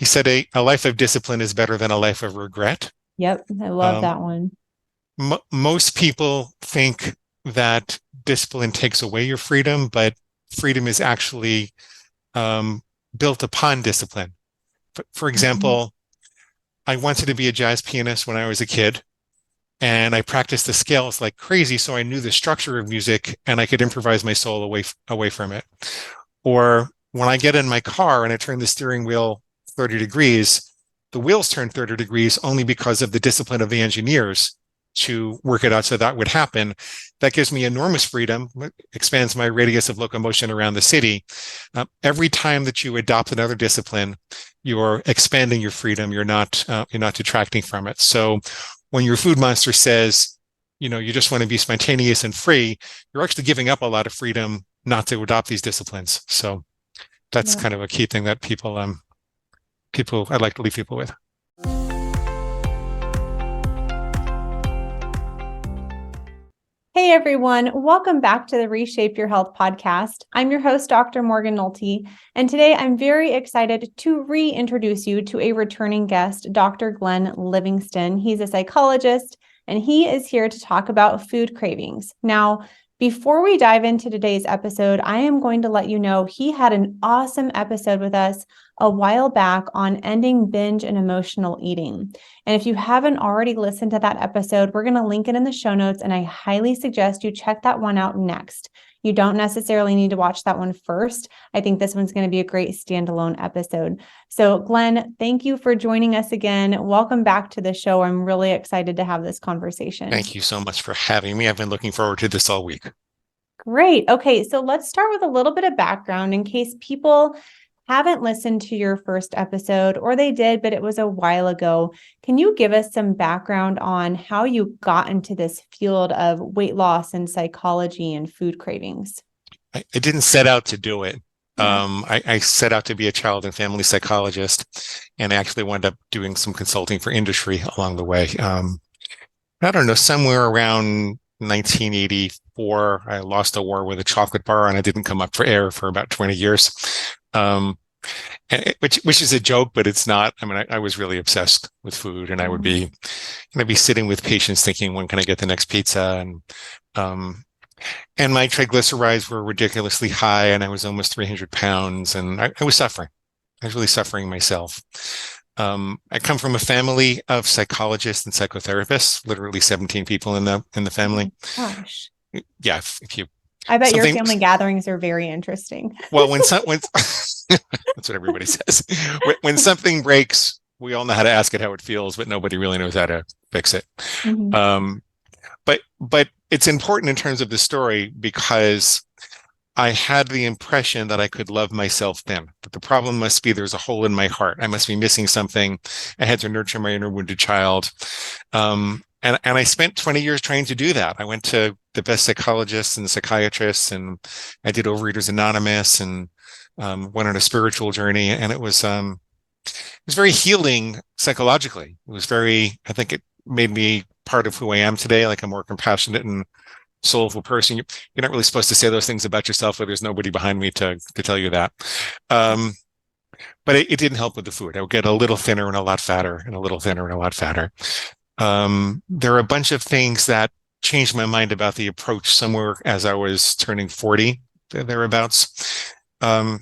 he said a life of discipline is better than a life of regret. Yep, I love Um, that one. most people think that discipline takes away your freedom, but freedom is actually um, built upon discipline. For Mhm. example, I wanted to be a jazz pianist when I was a kid, and I practiced the scales like crazy, so I knew the structure of music and I could improvise my soul away from it. Or when I get in my car and I turn the steering wheel 30 degrees, the wheels turn 30 degrees only because of the discipline of the engineers to work it out so that would happen. That gives me enormous freedom, expands my radius of locomotion around the city. Every time that you adopt another discipline, you're expanding your freedom. You're not detracting from it. So when your food monster says, you just want to be spontaneous and free, you're actually giving up a lot of freedom not to adopt these disciplines. So that's Yeah. kind of a key thing that people I'd like to leave people with. Hey everyone, welcome back to the Reshape Your Health podcast. I'm your host, Dr. Morgan Nolte, and today I'm very excited to reintroduce you to a returning guest, Dr. Glenn Livingston. He's a psychologist, and he is here to talk about food cravings. Now, before we dive into today's episode, I am going to let you know he had an awesome episode with us a while back on ending binge and emotional eating. And if you haven't already listened to that episode, we're going to link it in the show notes, and I highly suggest you check that one out next. You don't necessarily need to watch that one first. I think this one's going to be a great standalone episode. So, Glenn, thank you for joining us again. Welcome back to the show. I'm really excited to have this conversation. Thank you so much for having me. I've been looking forward to this all week. Great. Okay, so let's start with a little bit of background in case people haven't listened to your first episode, or they did, but it was a while ago. Can you give us some background on how you got into this field of weight loss and psychology and food cravings? I didn't set out to do it. Yeah. I set out to be a child and family psychologist, and I actually wound up doing some consulting for industry along the way. I don't know, somewhere around 1984, I lost a war with a chocolate bar, and I didn't come up for air for about 20 years. Um, which is a joke, but it's not. I mean, I was really obsessed with food, and I'd be sitting with patients thinking, when can I get the next pizza? Um, and my triglycerides were ridiculously high, and I was almost 300 pounds, and I was suffering. I was really suffering myself. I come from a family of psychologists and psychotherapists, literally 17 people in the Oh family. my gosh. Yeah, if you I bet your something family gatherings are very interesting. well, when that's what everybody says. When something breaks, we all know how to ask it how it feels, but nobody really knows how to fix it. Mhm. Um, but it's important in terms of the story because I had the impression that I could love myself then. But the problem must be there's a hole in my heart. I must be missing something. I had to nurture my inner wounded child. And I spent 20 years trying to do that. I went to the best psychologists and psychiatrists, and I did Overeaters Anonymous, and went on a spiritual journey. And it was very healing psychologically. I think it made me part of who I am today, like a more compassionate and soulful person. You're not really supposed to say those things about yourself, but there's nobody behind me to tell you that. Um, but it didn't help with the food. I would get a little thinner and a lot fatter, and a little thinner and a lot fatter. There are a bunch of things that changed my mind about the approach somewhere as I was turning 40, thereabouts. Um,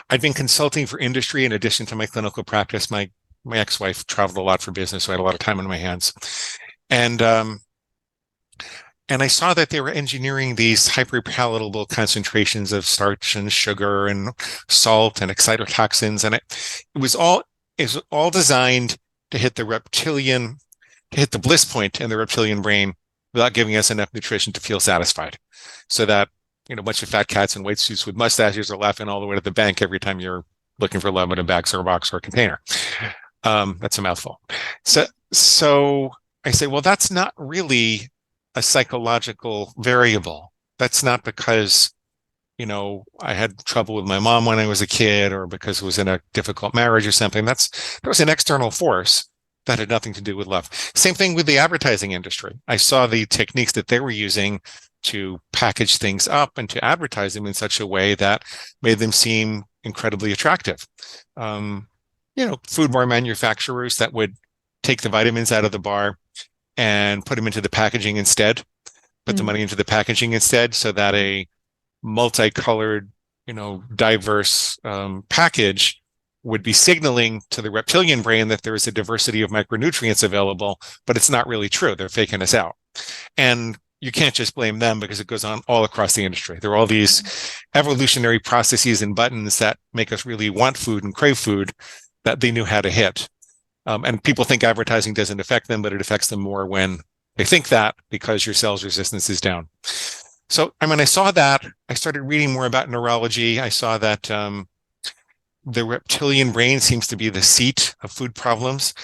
I'd been consulting for industry in addition to my clinical practice. My ex-wife traveled a lot for business, so I had a lot of time on my hands. And and I saw that they were engineering these hyperpalatable concentrations of starch and sugar and salt and excitotoxins, and it was all designed to hit to hit the bliss point in the reptilian brain without giving us enough nutrition to feel satisfied. So that, a bunch of fat cats in white suits with mustaches are laughing all the way to the bank every time you're looking for love in a bag or a box or a container. That's a mouthful. So I say, well, that's not really a psychological variable. That's not because, I had trouble with my mom when I was a kid, or because I was in a difficult marriage or something. That was an external force that had nothing to do with love. Same thing with the advertising industry. I saw the techniques that they were using to package things up and to advertise them in such a way that made them seem incredibly attractive. Um, food bar manufacturers that would take the vitamins out of the bar and put them into the packaging instead, put the Mm. money into the packaging instead, so that a multicolored, diverse package would be signaling to the reptilian brain that there is a diversity of micronutrients available, but it's not really true. They're faking us out. And you can't just blame them because it goes on all across the industry. There are all these evolutionary processes and buttons that make us really want food and crave food that they knew how to hit. And people think advertising doesn't affect them, but it affects them more when they think that, because your cell's resistance is down. So, I saw that. I started reading more about neurology. I saw that the reptilian brain seems to be the seat of food problems,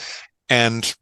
and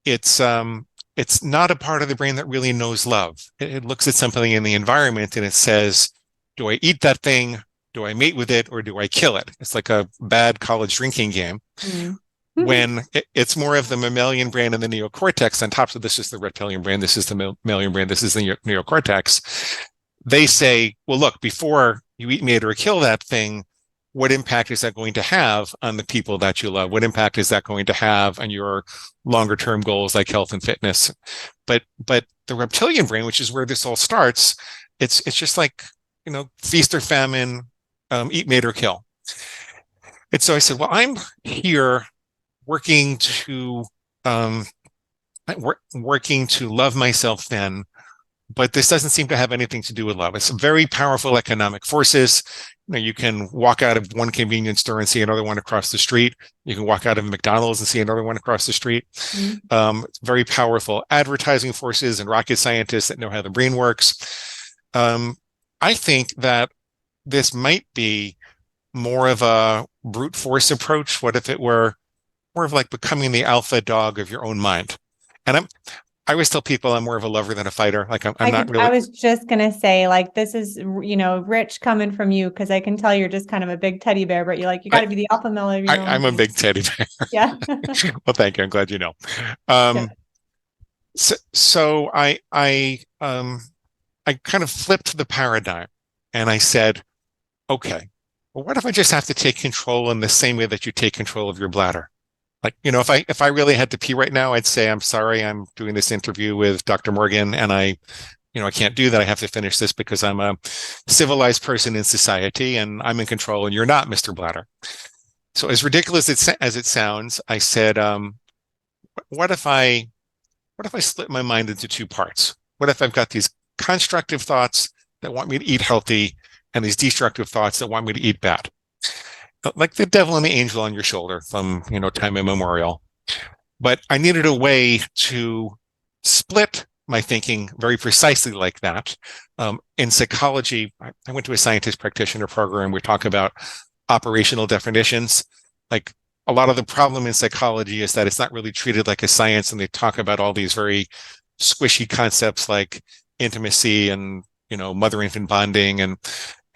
it's not a part of the brain that really knows love. It looks at something in the environment and it says, do I eat that thing? Do I mate with it, or do I kill it? It's like a bad college drinking game. Mm. When it's more of the mammalian brain and the neocortex on top. So this is the reptilian brain, this is the mammalian brain, this is the neocortex. They say, well, look, before you eat, mate, or kill that thing, what impact is that going to have on the people that you love? What impact is that going to have on your longer term goals like health and fitness? But the reptilian brain, which is where this all starts, it's just like, feast or famine, eat, mate, or kill. And so I said, well, I'm here working to love myself then, but this doesn't seem to have anything to do with love. It's very powerful economic forces. You can walk out of one convenience store and see another one across the street. You can walk out of McDonald's and see another one across the street. It's very powerful advertising forces and rocket scientists that know how the brain works. I think that this might be more of a brute force approach. What if it were more of like becoming the alpha dog of your own mind? And I always tell people I'm more of a lover than a fighter. Like I'm not really. I was just gonna say, like, this is, rich coming from you, because I can tell you're just kind of a big teddy bear, but you got to be the alpha male of your own. I'm a big teddy bear. Yeah. Well, thank you. I'm glad you know. So I kind of flipped the paradigm, and I said, okay, well, what if I just have to take control in the same way that you take control of your bladder? Like, if I really had to pee right now, I'd say, I'm sorry, I'm doing this interview with Dr. Morgan, and I can't do that. I have to finish this because I'm a civilized person in society and I'm in control and you're not, Mr. Bladder. So as ridiculous as it sounds, I said, what if I split my mind into two parts? What if I've got these constructive thoughts that want me to eat healthy and these destructive thoughts that want me to eat bad? Like the devil and the angel on your shoulder from, time immemorial. But I needed a way to split my thinking very precisely like that. In psychology, I went to a scientist practitioner program. We talk about operational definitions. Like, a lot of the problem in psychology is that it's not really treated like a science, and they talk about all these very squishy concepts like intimacy and, mother-infant bonding. And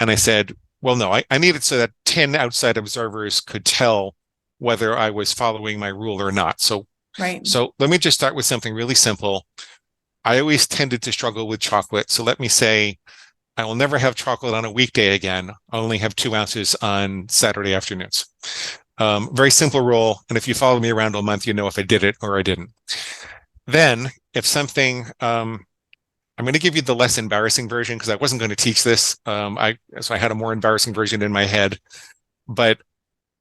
I said, well, no, I need it so that 10 outside observers could tell whether I was following my rule or not. So let me just start with something really simple. I always tended to struggle with chocolate. So let me say I will never have chocolate on a weekday again. I'll only have 2 ounces on Saturday afternoons. Very simple rule. And if you follow me around all month, you know if I did it or I didn't. Then if something, I'm going to give you the less embarrassing version because I wasn't going to teach this. So I had a more embarrassing version in my head. But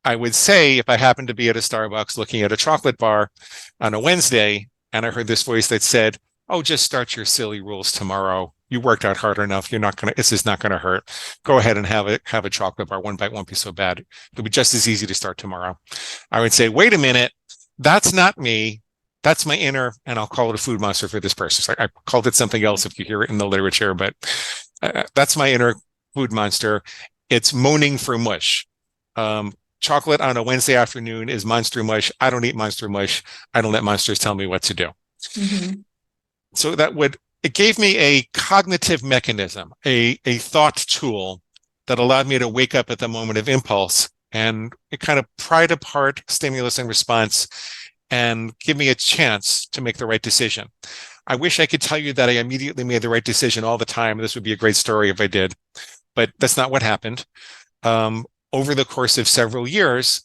I would say if I happened to be at a Starbucks looking at a chocolate bar on a Wednesday and I heard this voice that said, oh, just start your silly rules tomorrow. You worked out hard enough. This is not going to hurt. Go ahead and have a chocolate bar. One bite won't be so bad. It'll be just as easy to start tomorrow. I would say, wait a minute. That's not me. That's my inner, and I'll call it a food monster for this person. So I called it something else if you hear it in the literature, but that's my inner food monster. It's moaning for mush. Chocolate on a Wednesday afternoon is monster mush. I don't eat monster mush. I don't let monsters tell me what to do. Mm-hmm. So it gave me a cognitive mechanism, a thought tool that allowed me to wake up at the moment of impulse, and it kind of pried apart stimulus and response and give me a chance to make the right decision. I wish I could tell you that I immediately made the right decision all the time. This would be a great story if I did, but that's not what happened. Over the course of several years,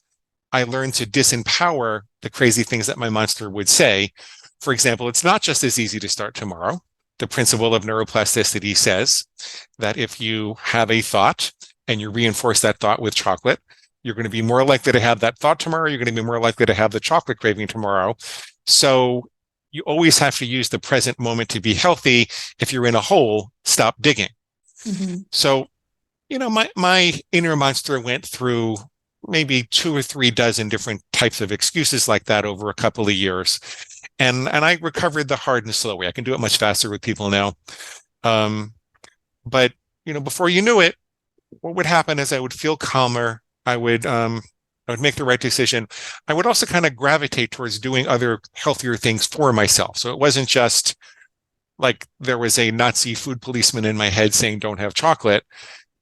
I learned to disempower the crazy things that my monster would say. For example, it's not just as easy to start tomorrow. The principle of neuroplasticity says that if you have a thought and you reinforce that thought with chocolate, you're going to be more likely to have that thought tomorrow. You're going to be more likely to have the chocolate craving tomorrow. So you always have to use the present moment to be healthy. If you're in a hole, stop digging. Mm-hmm. So, my inner monster went through maybe 2 or 3 dozen different types of excuses like that over a couple of years. And I recovered the hard and slow way. I can do it much faster with people now. But before you knew it, what would happen is I would feel calmer. I would make the right decision. I would also kind of gravitate towards doing other healthier things for myself. So it wasn't just like there was a Nazi food policeman in my head saying, don't have chocolate.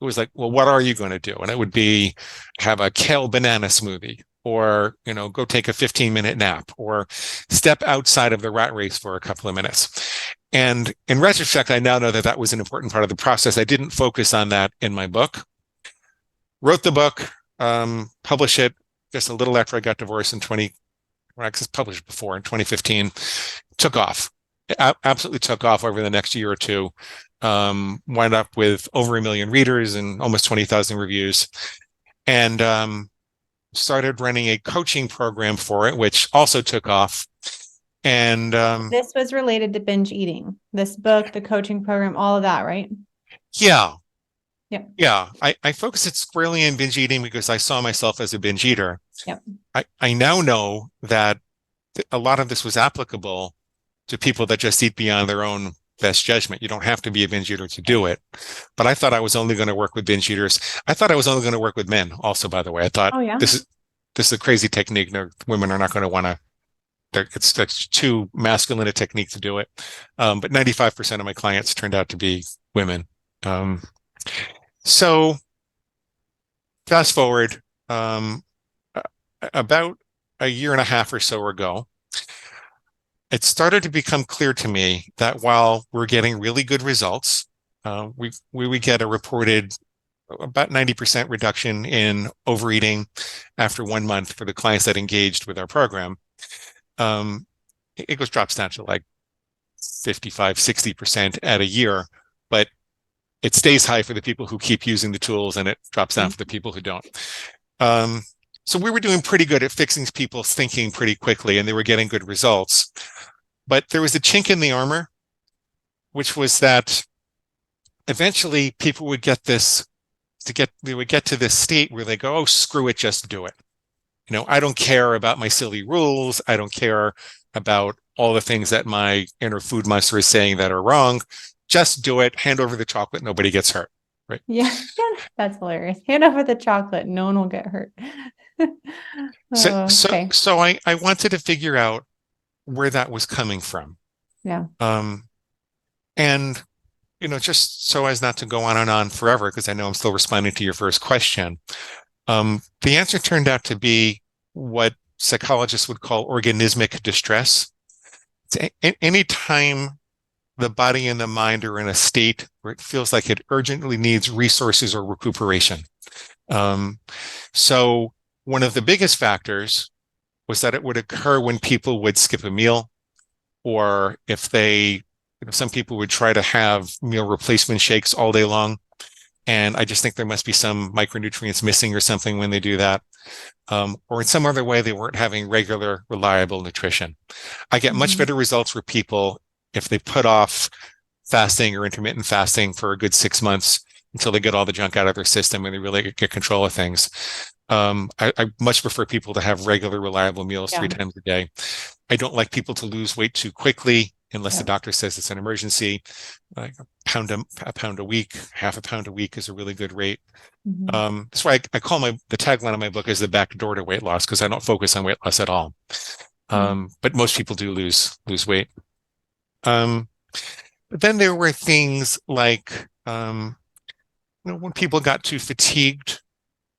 It was like, well, what are you going to do? And it would be have a kale banana smoothie, or, go take a 15-minute nap, or step outside of the rat race for a couple of minutes. And in retrospect, I now know that that was an important part of the process. I didn't focus on that in my book. Wrote the book, published it just a little after I got divorced in published before in 2015. Took off. It absolutely took off over the next year or two. Wound up with over 1 million readers and almost 20,000 reviews. And started running a coaching program for it, which also took off. And this was related to binge eating. This book, the coaching program, all of that, right? Yeah. Yep. Yeah. I focused it squarely in binge eating because I saw myself as a binge eater. Yep. I now know that a lot of this was applicable to people that just eat beyond their own best judgment. You don't have to be a binge eater to do it. But I thought I was only going to work with binge eaters. I thought I was only going to work with men also, by the way. I thought, oh, yeah? this is a crazy technique. No, women are not going to want to. It's too masculine a technique to do it. But 95% of my clients turned out to be women. So fast forward, about a year and a half or so ago, it started to become clear to me that while we're getting really good results, we would get a reported about 90% reduction in overeating after 1 month for the clients that engaged with our program. It drops down to like 55, 60% at a year, but it stays high for the people who keep using the tools, and it drops down for the people who don't. So we were doing pretty good at fixing people's thinking pretty quickly, and they were getting good results. But there was a chink in the armor, which was that eventually people would get they would get to this state where they go, oh, screw it, just do it. I don't care about my silly rules. I don't care about all the things that my inner food monster is saying that are wrong. Just do it. Hand over the chocolate. Nobody gets hurt. Right. Yeah. That's hilarious. Hand over the chocolate. No one will get hurt. Okay. So I wanted to figure out where that was coming from. Yeah. And, just so as not to go on and on forever, because I know I'm still responding to your first question. The answer turned out to be what psychologists would call organismic distress. Any time the body and the mind are in a state where it feels like it urgently needs resources or recuperation. So one of the biggest factors was that it would occur when people would skip a meal, or if some people would try to have meal replacement shakes all day long. And I just think there must be some micronutrients missing or something when they do that. Or in some other way, they weren't having regular, reliable nutrition. I get much better results for people if they put off fasting or intermittent fasting for a good 6 months until they get all the junk out of their system and they really get control of things. I much prefer people to have regular, reliable meals 3 times a day. I don't like people to lose weight too quickly unless the doctor says it's an emergency. Like a pound a week, half a pound a week is a really good rate. That's why I call the tagline of my book is the back door to weight loss, because I don't focus on weight loss at all. But most people do lose weight. But then there were things like, when people got too fatigued,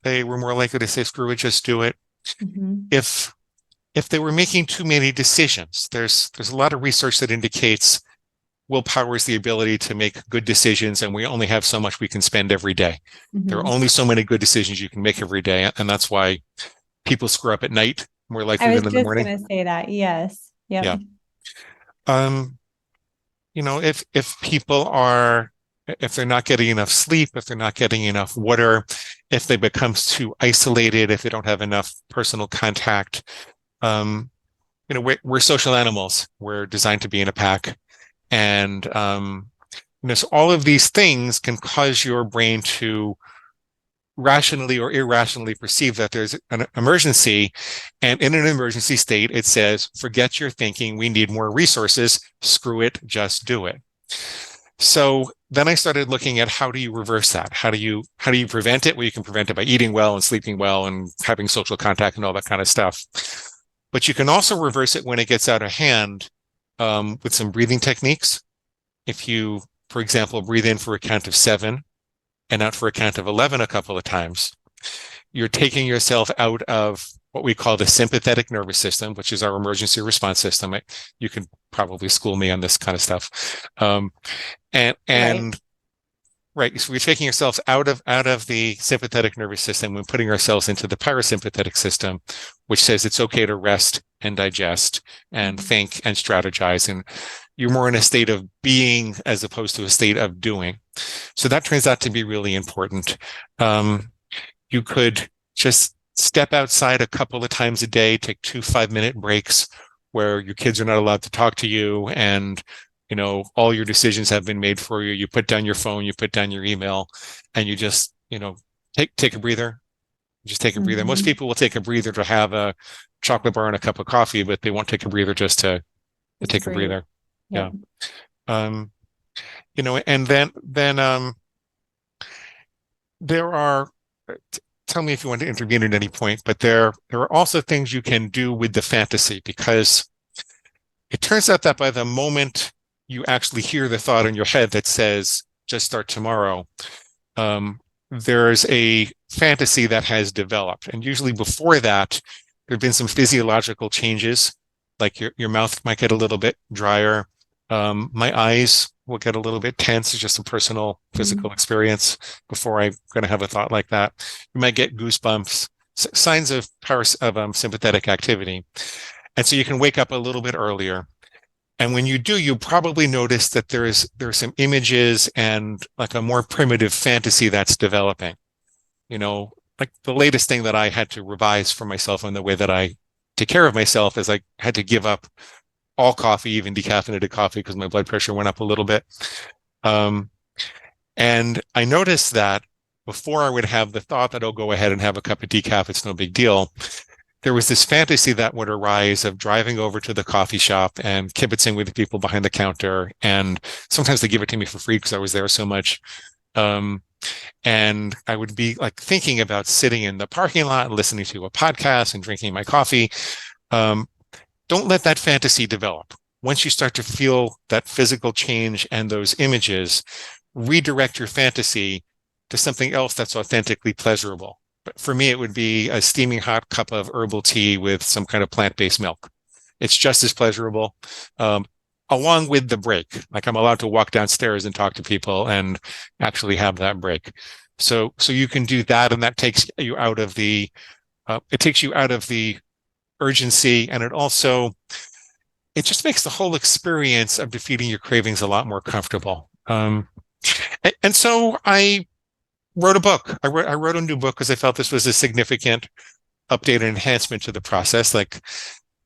they were more likely to say, screw it, just do it. If they were making too many decisions, there's a lot of research that indicates willpower is the ability to make good decisions, and we only have so much we can spend every day. There are only so many good decisions you can make every day, and that's why people screw up at night more I likely was than in the just morning. going to say that. Yes. Yep. Yeah. Um, if people are, if they're not getting enough sleep, if they're not getting enough water, if they become too isolated, if they don't have enough personal contact, um, we're social animals. We're designed to be in a pack. And, so all of these things can cause your brain to rationally or irrationally perceive that there's an emergency. And in an emergency state, it says, forget your thinking. We need more resources. Screw it. Just do it. So then I started looking at how do you reverse that? How do you prevent it? Well, you can prevent it by eating well and sleeping well and having social contact and all that kind of stuff. But you can also reverse it when it gets out of hand with some breathing techniques. If you, for example, breathe in for a count of 7 and out for a count of 11 a couple of times, you're taking yourself out of what we call the sympathetic nervous system, which is our emergency response system. You can probably school me on this kind of stuff. And right, so we're taking ourselves out of the sympathetic nervous system and putting ourselves into the parasympathetic system, which says it's okay to rest and digest and think and strategize. And you're more in a state of being as opposed to a state of doing. So that turns out to be really important. You could just step outside a couple of times a day, take 2 5-minute breaks where your kids are not allowed to talk to you, and all your decisions have been made for you. You put down your phone, you put down your email, and you just, take a breather. Just take a breather. Most people will take a breather to have a chocolate bar and a cup of coffee, but they won't take a breather just to take a breather. Yep. Yeah. And then there are, tell me if you want to intervene at any point, but there are also things you can do with the fantasy, because it turns out that by the moment you actually hear the thought in your head that says, just start tomorrow, there's a fantasy that has developed. And usually before that, there have been some physiological changes, like your mouth might get a little bit drier. My eyes will get a little bit tense. It's just a personal physical experience before I'm going to have a thought like that. You might get goosebumps, signs of sympathetic activity. And so you can wake up a little bit earlier. And when you do, you probably notice that there are some images and like a more primitive fantasy that's developing. Like the latest thing that I had to revise for myself in the way that I take care of myself is I had to give up all coffee, even decaffeinated coffee, because my blood pressure went up a little bit. And I noticed that before I would have the thought that I'll go ahead and have a cup of decaf, it's no big deal, there was this fantasy that would arise of driving over to the coffee shop and kibitzing with the people behind the counter. And sometimes they give it to me for free because I was there so much. And I would be like thinking about sitting in the parking lot and listening to a podcast and drinking my coffee. Don't let that fantasy develop. Once you start to feel that physical change and those images, redirect your fantasy to something else that's authentically pleasurable. But for me, it would be a steaming hot cup of herbal tea with some kind of plant-based milk. It's just as pleasurable, along with the break. Like I'm allowed to walk downstairs and talk to people and actually have that break. So you can do that, and that takes you out of the urgency, and it just makes the whole experience of defeating your cravings a lot more comfortable. And so I wrote a book. I wrote a new book because I felt this was a significant update and enhancement to the process. Like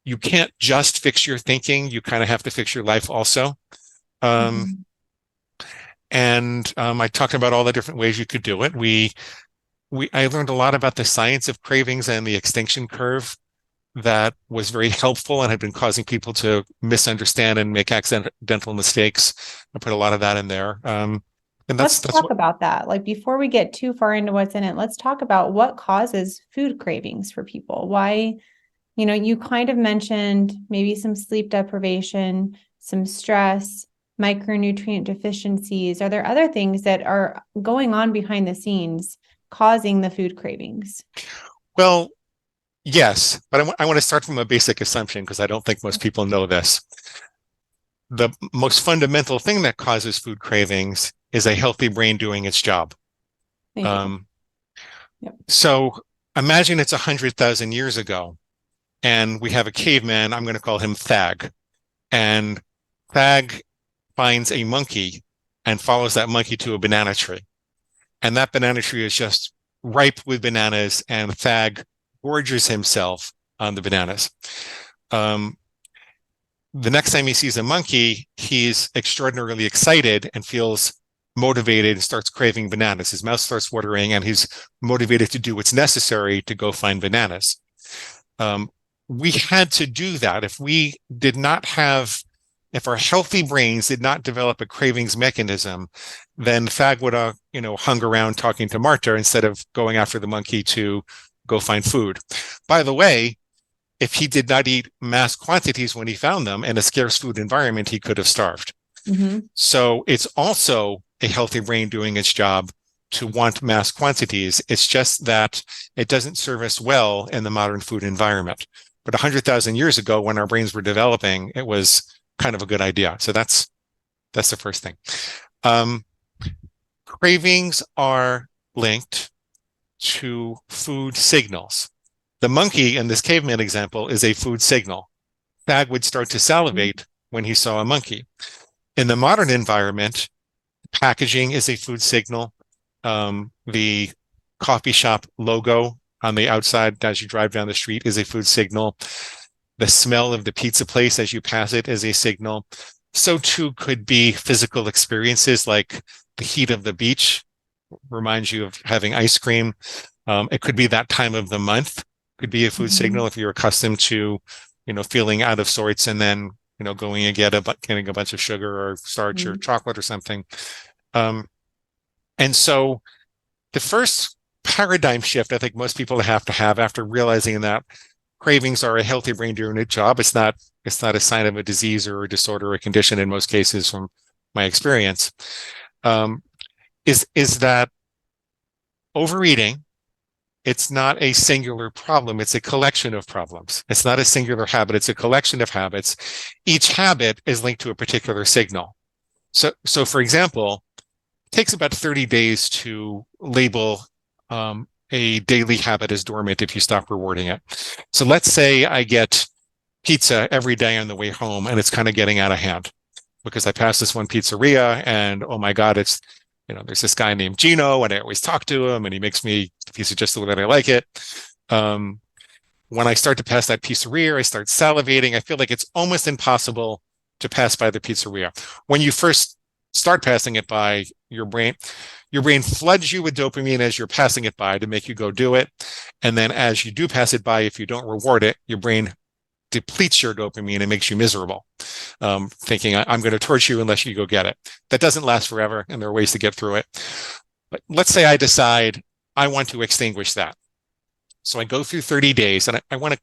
you can't just fix your thinking; you kind of have to fix your life also. And I talked about all the different ways you could do it. I learned a lot about the science of cravings and the extinction curve that was very helpful and had been causing people to misunderstand and make accidental mistakes. I put a lot of that in there. And let's talk about that. Like before we get too far into what's in it, let's talk about what causes food cravings for people. Why, you kind of mentioned maybe some sleep deprivation, some stress, micronutrient deficiencies. Are there other things that are going on behind the scenes causing the food cravings? Well, yes, but I want to start from a basic assumption because I don't think most people know this. The most fundamental thing that causes food cravings is a healthy brain doing its job. Thank you. So imagine it's 100,000 years ago, and we have a caveman. I'm going to call him Thag. And Thag finds a monkey and follows that monkey to a banana tree. And that banana tree is just ripe with bananas, and Thag gorges himself on the bananas. Um, the next time he sees a monkey, he's extraordinarily excited and feels motivated and starts craving bananas. His mouth starts watering, and he's motivated to do what's necessary to go find bananas. We had to do that. If our healthy brains did not develop a cravings mechanism, then Thag would have, hung around talking to Marta instead of going after the monkey to go find food. By the way, if he did not eat mass quantities when he found them in a scarce food environment, he could have starved. Mm-hmm. So it's also a healthy brain doing its job to want mass quantities. It's just that it doesn't serve us well in the modern food environment. But 100,000 years ago, when our brains were developing, it was kind of a good idea. So that's the first thing. Cravings are linked to food signals. The monkey in this caveman example is a food signal. Thag would start to salivate when he saw a monkey. In the modern environment, packaging is a food signal. The coffee shop logo on the outside as you drive down the street is a food signal. The smell of the pizza place as you pass it is a signal. So too could be physical experiences like the heat of the beach reminds you of having ice cream. It could be that time of the month, could be a food signal if you're accustomed to, feeling out of sorts and then, going and getting a bunch of sugar or starch or chocolate or something. And so the first paradigm shift I think most people have to have after realizing that cravings are a healthy brain doing its job. It's not a sign of a disease or a disorder or a condition in most cases from my experience, is that overeating, it's not a singular problem. It's a collection of problems. It's not a singular habit. It's a collection of habits. Each habit is linked to a particular signal. So for example, it takes about 30 days to label a daily habit as dormant if you stop rewarding it. So let's say I get pizza every day on the way home and it's kind of getting out of hand because I passed this one pizzeria and oh my God, it's, there's this guy named Gino and I always talk to him and he makes me the pizza just the way that I like it. When I start to pass that pizzeria, I start salivating. I feel like it's almost impossible to pass by the pizzeria. When you first start passing it by, your brain floods you with dopamine as you're passing it by to make you go do it. And then as you do pass it by, if you don't reward it, your brain depletes your dopamine and makes you miserable, thinking I'm going to torture you unless you go get it. That doesn't last forever, and there are ways to get through it. But let's say I decide I want to extinguish that. So I go through 30 days, and I want to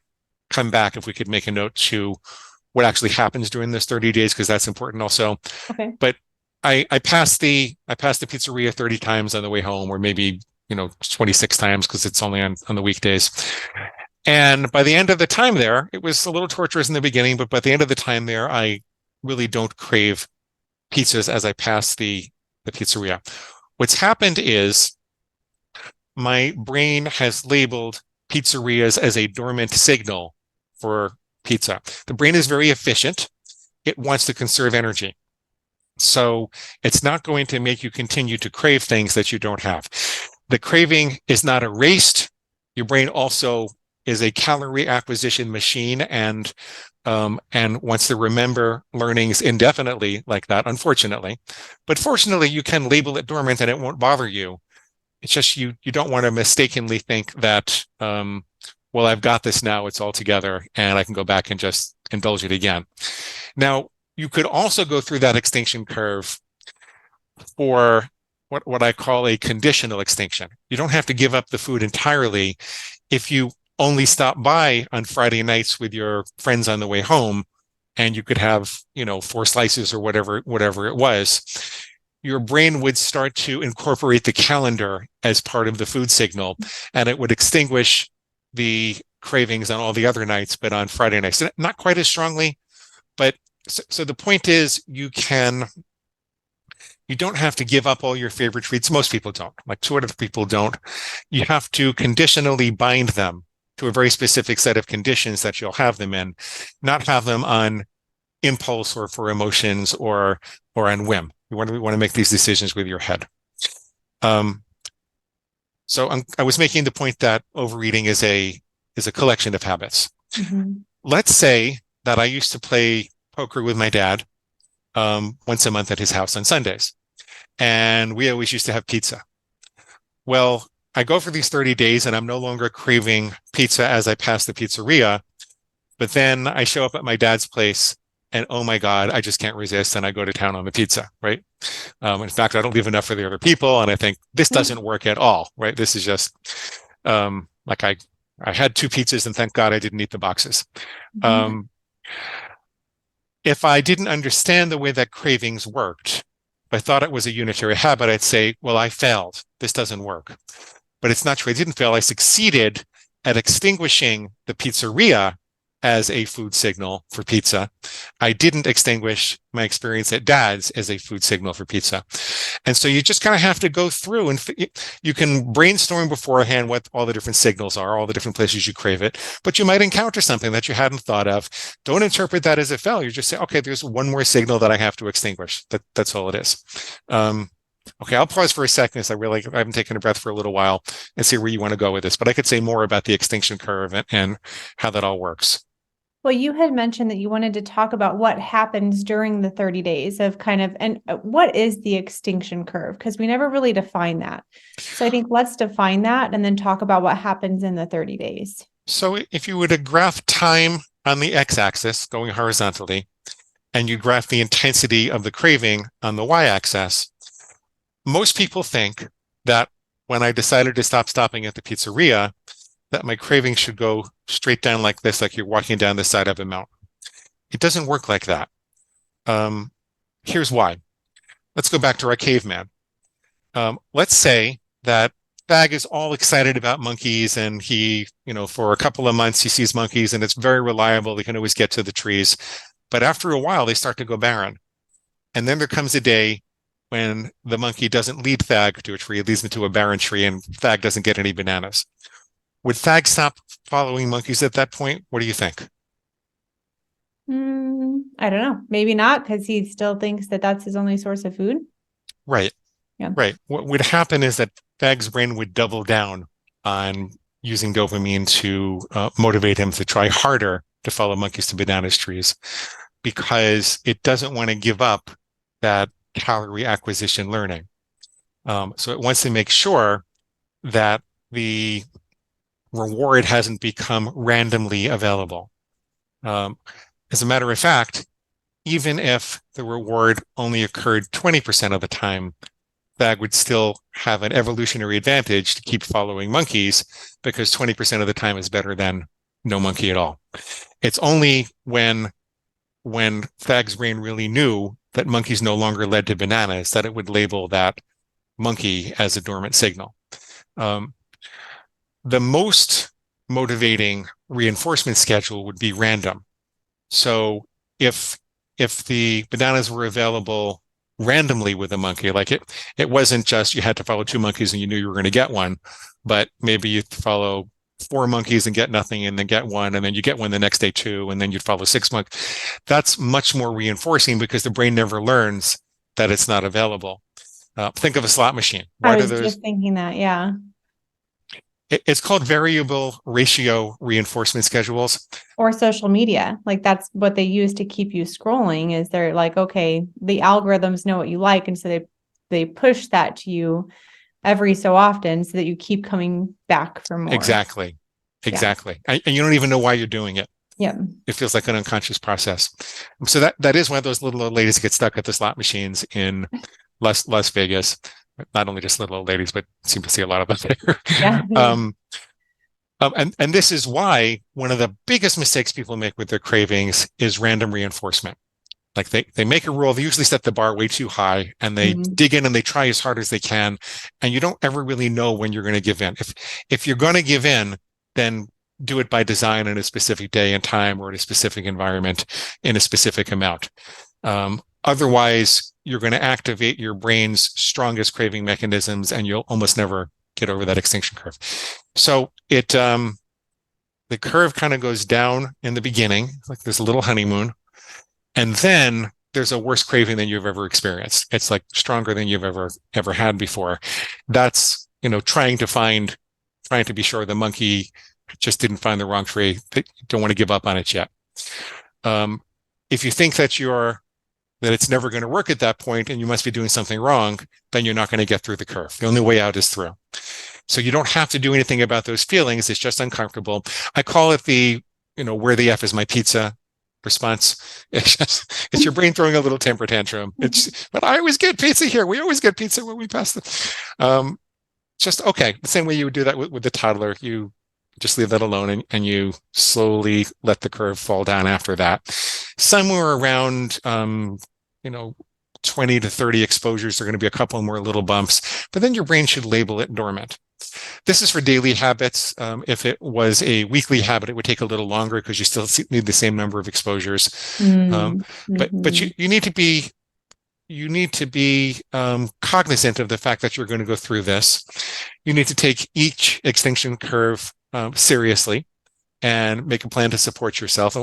come back if we could make a note to what actually happens during this 30 days, because that's important also. Okay. But I pass the pizzeria 30 times on the way home, or maybe 26 times because it's only on the weekdays. And by the end of the time there, it was a little torturous in the beginning, but by the end of the time there, I really don't crave pizzas as I pass the pizzeria. What's happened is my brain has labeled pizzerias as a dormant signal for pizza. The brain is very efficient. It wants to conserve energy. So it's not going to make you continue to crave things that you don't have. The craving is not erased. Your brain also is a calorie acquisition machine and wants to remember learnings indefinitely like that, unfortunately. But fortunately, you can label it dormant and it won't bother you. It's just you don't want to mistakenly think that, well, I've got this now, it's all together, and I can go back and just indulge it again. Now, you could also go through that extinction curve for what I call a conditional extinction. You don't have to give up the food entirely. If you only stop by on Friday nights with your friends on the way home, and you could have, 4 slices or whatever it was, your brain would start to incorporate the calendar as part of the food signal, and it would extinguish the cravings on all the other nights, but on Friday nights, not quite as strongly. But so the point is, you can You don't have to give up all your favorite treats. Most people don't. Like 2 out of 3 people don't. You have to conditionally bind them to a very specific set of conditions that you'll have them in, not have them on impulse or for emotions or on whim. You want to make these decisions with your head. So I was making the point that overeating is a collection of habits. Mm-hmm. Let's say that I used to play poker with my dad once a month at his house on Sundays, and we always used to have pizza. Well, I go for these 30 days and I'm no longer craving pizza as I pass the pizzeria, but then I show up at my dad's place and oh my God, I just can't resist and I go to town on the pizza, right? In fact, I don't leave enough for the other people and I think this doesn't work at all, right? This is just like I had 2 pizzas and thank God I didn't eat the boxes. Mm-hmm. If I didn't understand the way that cravings worked, if I thought it was a unitary habit, I'd say, well, I failed. This doesn't work. But it's not true. I didn't fail. I succeeded at extinguishing the pizzeria as a food signal for pizza. I didn't extinguish my experience at dad's as a food signal for pizza. And so you just kind of have to go through and you can brainstorm beforehand what all the different signals are, all the different places you crave it, but you might encounter something that you hadn't thought of. Don't interpret that as a failure. Just say, okay, there's one more signal that I have to extinguish. That's all it is. Okay, I'll pause for a second as I haven't taken a breath for a little while and see where you want to go with this, but I could say more about the extinction curve and how that all works. Well, you had mentioned that you wanted to talk about what happens during the 30 days of and what is the extinction curve? Because we never really define that. So I think let's define that and then talk about what happens in the 30 days. So if you were to graph time on the x-axis going horizontally, and you graph the intensity of the craving on the y-axis, most people think that when I decided to stop stopping at the pizzeria, that my craving should go straight down like this, like you're walking down the side of a mountain. It doesn't work like that. Here's why. Let's go back to our caveman. Let's say that Fag is all excited about monkeys and he, for a couple of months he sees monkeys and it's very reliable. He can always get to the trees. But after a while, they start to go barren. And then there comes a day when the monkey doesn't lead Fag to a tree, it leads him to a barren tree and Fag doesn't get any bananas. Would Fag stop following monkeys at that point? What do you think? I don't know. Maybe not, because he still thinks that that's his only source of food. Right. Yeah. Right. What would happen is that Fag's brain would double down on using dopamine to motivate him to try harder to follow monkeys to banana trees because it doesn't want to give up that calorie acquisition learning. So it wants to make sure that the reward hasn't become randomly available. As a matter of fact, even if the reward only occurred 20% of the time, Fag would still have an evolutionary advantage to keep following monkeys because 20% of the time is better than no monkey at all. It's only when Fag's brain really knew that monkeys no longer led to bananas that it would label that monkey as a dormant signal. The most motivating reinforcement schedule would be random. So if the bananas were available randomly with a monkey, like it wasn't just you had to follow 2 monkeys and you knew you were going to get one, but maybe you'd follow 4 monkeys and get nothing and then get one, and then you get one the next day too, and then you'd follow 6 monkeys. That's much more reinforcing because the brain never learns that it's not available. Think of a slot machine. I was just thinking that, yeah. It's called variable ratio reinforcement schedules. Or social media. Like that's what they use to keep you scrolling is they're like, okay, the algorithms know what you like. And so they push that to you every so often so that you keep coming back for more. Exactly. And you don't even know why you're doing it. Yeah. It feels like an unconscious process. So that is one of those little old ladies that get stuck at the slot machines in Las Vegas. Not only just little old ladies, but seem to see a lot of them there. Yeah. And this is why one of the biggest mistakes people make with their cravings is random reinforcement. Like they make a rule, they usually set the bar way too high and they dig in and they try as hard as they can. And you don't ever really know when you're going to give in. If you're going to give in, then do it by design in a specific day and time or in a specific environment in a specific amount. Otherwise, you're going to activate your brain's strongest craving mechanisms and you'll almost never get over that extinction curve. So the curve kind of goes down in the beginning, like there's a little honeymoon, and then there's a worse craving than you've ever experienced. It's like stronger than you've ever had before. That's, trying to be sure the monkey just didn't find the wrong tree. They don't want to give up on it yet. If you think that it's never going to work at that point and you must be doing something wrong, then you're not going to get through the curve. The only way out is through. So you don't have to do anything about those feelings. It's just uncomfortable. I call it where the F is my pizza response. It's your brain throwing a little temper tantrum. But I always get pizza here. We always get pizza when we pass just okay. The same way you would do that with the toddler. You just leave that alone and you slowly let the curve fall down after that. Somewhere around, 20 to 30 exposures, there are going to be a couple more little bumps, but then your brain should label it dormant. This is for daily habits. If it was a weekly habit, it would take a little longer because you still need the same number of exposures. But you need to be cognizant of the fact that you're going to go through this. You need to take each extinction curve seriously and make a plan to support yourself.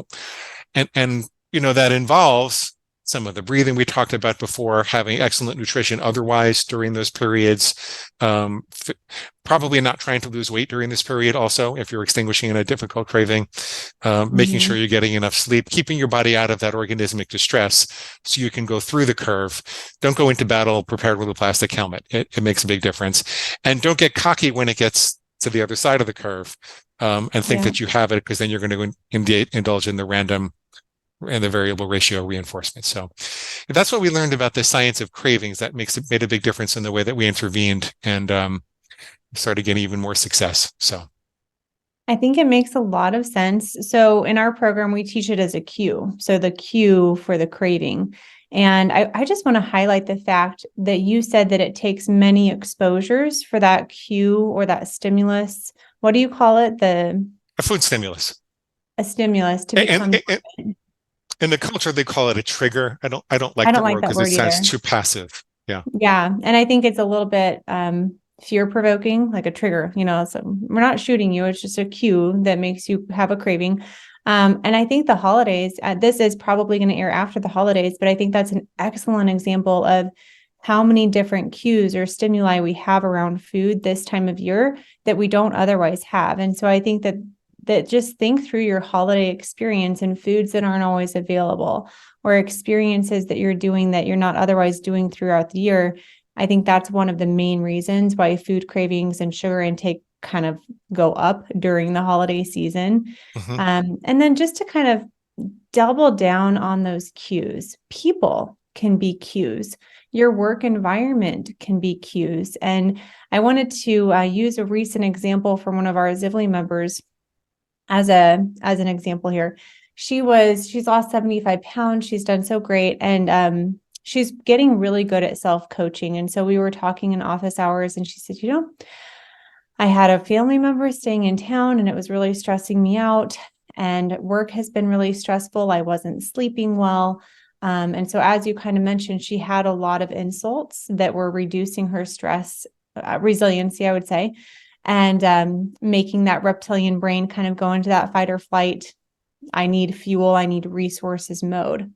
And that involves some of the breathing we talked about before, having excellent nutrition otherwise during those periods, probably not trying to lose weight during this period also, if you're extinguishing in a difficult craving, making sure you're getting enough sleep, keeping your body out of that organismic distress so you can go through the curve. Don't go into battle prepared with a plastic helmet. It makes a big difference. And don't get cocky when it gets to the other side of the curve and think that you have it, because then you're going to indulge in the random and the variable ratio reinforcement. So that's what we learned about the science of cravings. That made a big difference in the way that we intervened and started getting even more success. So I think it makes a lot of sense. So in our program, we teach it as a cue. So the cue for the craving. And I just want to highlight the fact that you said that it takes many exposures for that cue or that stimulus. What do you call it? A food stimulus. A stimulus to become. In the culture, they call it a trigger. I don't like that word because it sounds too passive. Yeah. Yeah. And I think it's a little bit fear provoking, like a trigger, so we're not shooting you. It's just a cue that makes you have a craving. And I think the holidays, this is probably going to air after the holidays, but I think that's an excellent example of how many different cues or stimuli we have around food this time of year that we don't otherwise have. And so I think that just think through your holiday experience and foods that aren't always available or experiences that you're doing that you're not otherwise doing throughout the year. I think that's one of the main reasons why food cravings and sugar intake kind of go up during the holiday season. And then just to kind of double down on those cues, people can be cues. Your work environment can be cues. And I wanted to use a recent example from one of our Zivli members as an example here. She's lost 75 pounds. She's done so great. And she's getting really good at self-coaching. And so we were talking in office hours and she said, I had a family member staying in town and it was really stressing me out, and work has been really stressful. I wasn't sleeping well. And so as you kind of mentioned, she had a lot of insults that were reducing her stress resiliency, I would say, and making that reptilian brain kind of go into that fight or flight. I need fuel, I need resources mode.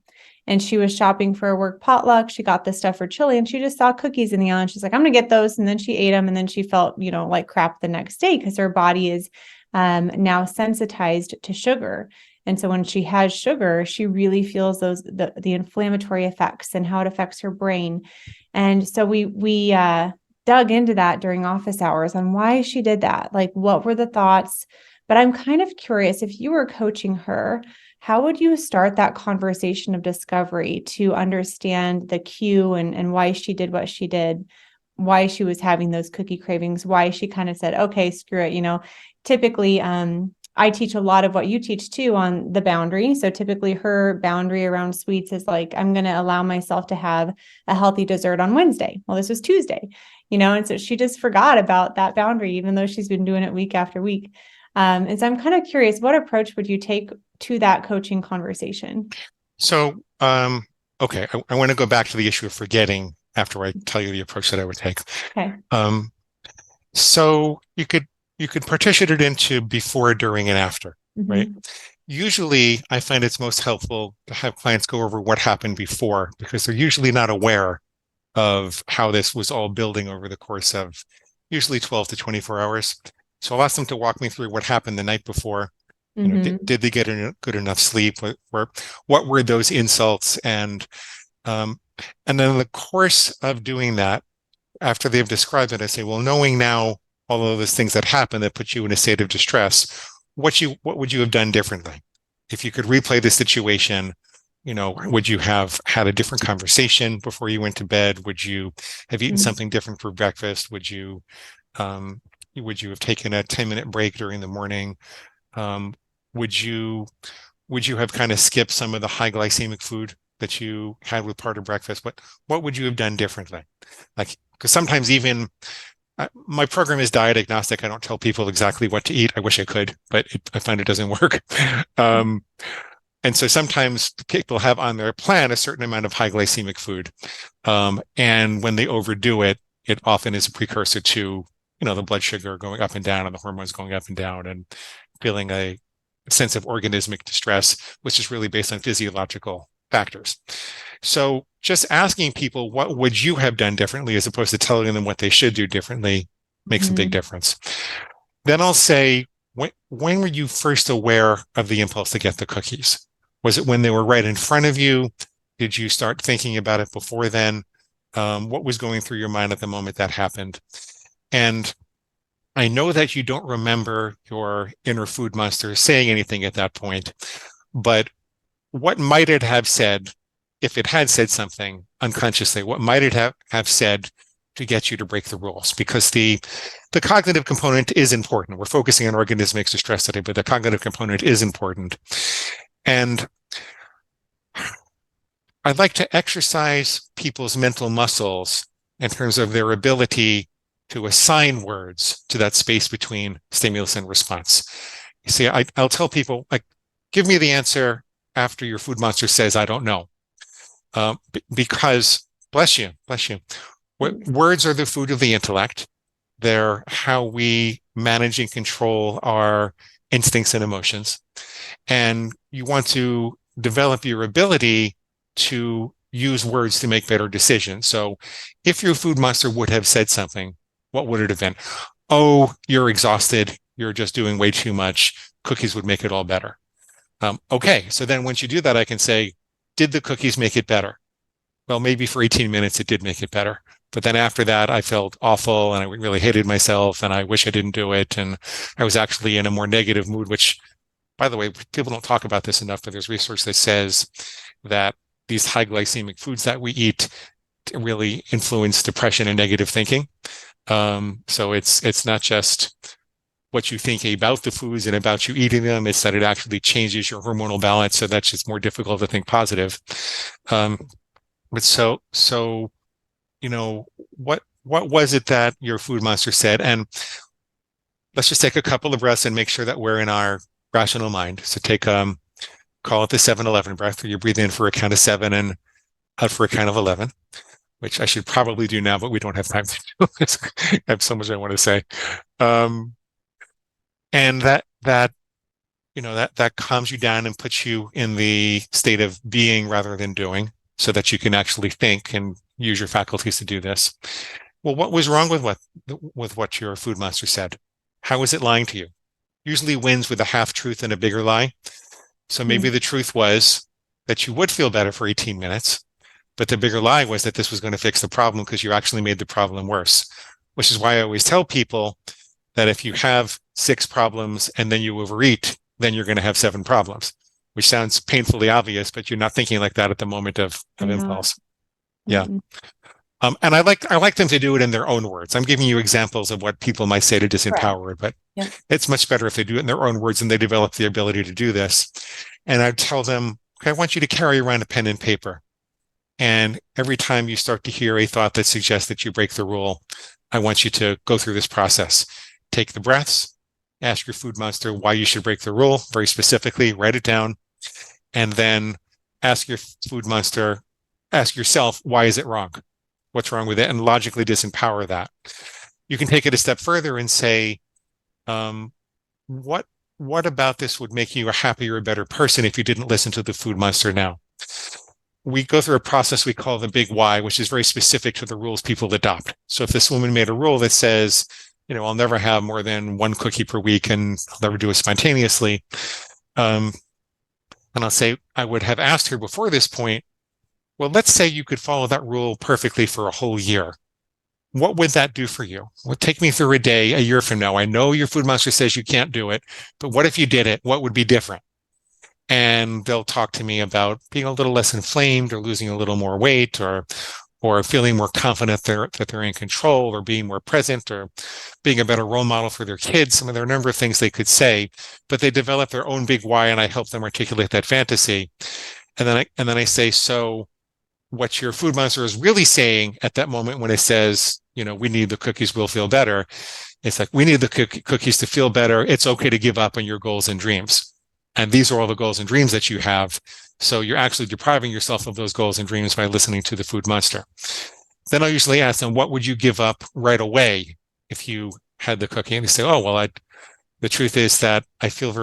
And she was shopping for a work potluck. She got this stuff for chili and she just saw cookies in the aisle. And she's like, I'm going to get those. And then she ate them. And then she felt, like crap the next day because her body is now sensitized to sugar. And so when she has sugar, she really feels the inflammatory effects and how it affects her brain. And so we dug into that during office hours on why she did that. Like, what were the thoughts? But I'm kind of curious, if you were coaching her, how would you start that conversation of discovery to understand the cue and why she did what she did, why she was having those cookie cravings, why she kind of said, okay, screw it. Typically, I teach a lot of what you teach too on the boundary. So typically her boundary around sweets is like, I'm going to allow myself to have a healthy dessert on Wednesday. Well, this was Tuesday, and so she just forgot about that boundary, even though she's been doing it week after week. And so I'm kind of curious, what approach would you take to that coaching conversation? So Okay, I want to go back to the issue of forgetting after I tell you the approach that I would take. Okay. Um, so you could partition it into before, during, and after, right? Mm-hmm. Usually, I find it's most helpful to have clients go over what happened before because they're usually not aware of how this was all building over the course of usually 12 to 24 hours. So I'll ask them to walk me through what happened the night before. You know, Mm-hmm. did they get good enough sleep? What were those insults? Um, and then in the course of doing that, after they've described it, I say, well, knowing now all of those things that happened that put you in a state of distress, what would you have done differently? If you could replay the situation, you know, would you have had a different conversation before you went to bed? Would you have eaten Mm-hmm. something different for breakfast? Um, would you have taken a 10-minute break during the morning? Um, would you would you have kind of skipped some of the high glycemic food that you had with part of breakfast? What would you have done differently? Like, because sometimes even my program is diet agnostic. I don't tell people exactly what to eat. I wish I could, but I find it doesn't work. Um, and so sometimes people have on their plan a certain amount of high glycemic food. And when they overdo it, it often is a precursor to, you know, the blood sugar going up and down and the hormones going up and down and feeling a sense of organismic distress, which is really based on physiological factors. So just asking people, what would you have done differently as opposed to telling them what they should do differently makes a big Mm-hmm. difference. Then I'll say, when were you first aware of the impulse to get the cookies? Was it when they were right in front of you? Did you start thinking about it before then? What was going through your mind at the moment that happened? And I know that you don't remember your inner food monster saying anything at that point, but what might it have said if it had said something unconsciously? What might it have said to get you to break the rules? Because the cognitive component is important. We're focusing on organismic distress today, but the cognitive component is important. And I'd like to exercise people's mental muscles in terms of their ability to assign words to that space between stimulus and response. You see, I'll tell people, like, give me the answer after your food monster says, I don't know. Because, bless you, words are the food of the intellect. They're how we manage and control our instincts and emotions. And you want to develop your ability to use words to make better decisions. So if your food monster would have said something, what would it have been? Oh, you're exhausted. You're just doing way too much. Cookies would make it all better. Okay. So then once you do that, I can say, did the cookies make it better? Well, maybe for 18 minutes, it did make it better. But then after that, I felt awful and I really hated myself and I wish I didn't do it. And I was actually in a more negative mood, which, by the way, people don't talk about this enough, but there's research that says that these high glycemic foods that we eat really influence depression and negative thinking. So it's not just what you think about the foods and about you eating them, it's that it actually changes your hormonal balance. So that's just more difficult to think positive. Um, but so, you know, what was it that your food monster said? And let's just take a couple of breaths and make sure that we're in our rational mind. So take, call it the 7-11 breath, where you breathe in for a count of 7 and out for a count of 11, which I should probably do now, but we don't have time to do this. I have so much I want to say. Um, and you know, that calms you down and puts you in the state of being rather than doing so that you can actually think and use your faculties to do this. Well, what was wrong with what your food monster said? How was it lying to you? Usually wins with a half truth and a bigger lie. So maybe the truth was that you would feel better for 18 minutes, but the bigger lie was that this was going to fix the problem because you actually made the problem worse, which is why I always tell people that if you have 6 problems and then you overeat, then you're going to have 7 problems, which sounds painfully obvious, but you're not thinking like that at the moment of impulse. Yeah. Mm-hmm. And I like them to do it in their own words. I'm giving you examples of what people might say to disempower, but Yeah. it's much better if they do it in their own words and they develop the ability to do this. And I tell them, okay, I want you to carry around a pen and paper. And every time you start to hear a thought that suggests that you break the rule, I want you to go through this process. Take the breaths, ask your food monster why you should break the rule, very specifically, write it down, and then ask your food monster, ask yourself, why is it wrong? What's wrong with it? And logically disempower that. You can take it a step further and say, um, what what about this would make you a happier, a better person if you didn't listen to the food monster now? We go through a process we call the big why, which is very specific to the rules people adopt. So if this woman made a rule that says, I'll never have more than one cookie per week and I'll never do it spontaneously, um, and I'll say, I would have asked her before this point, well, let's say you could follow that rule perfectly for a whole year. What would that do for you? Well, take me through a day, a year from now. I know your food monster says you can't do it, but what if you did it? What would be different? And they'll talk to me about being a little less inflamed or losing a little more weight or feeling more confident that they're in control or being more present or being a better role model for their kids. I mean, there are a number of things they could say, but they develop their own big why and I help them articulate that fantasy. And then I say, so what your food monster is really saying at that moment when it says, we need the cookies, we'll feel better. It's like, we need the cookies to feel better. It's okay to give up on your goals and dreams. And these are all the goals and dreams that you have. So you're actually depriving yourself of those goals and dreams by listening to the food monster. Then I'll usually ask them, what would you give up right away if you had the cookie? And they say, oh, well, the truth is that I feel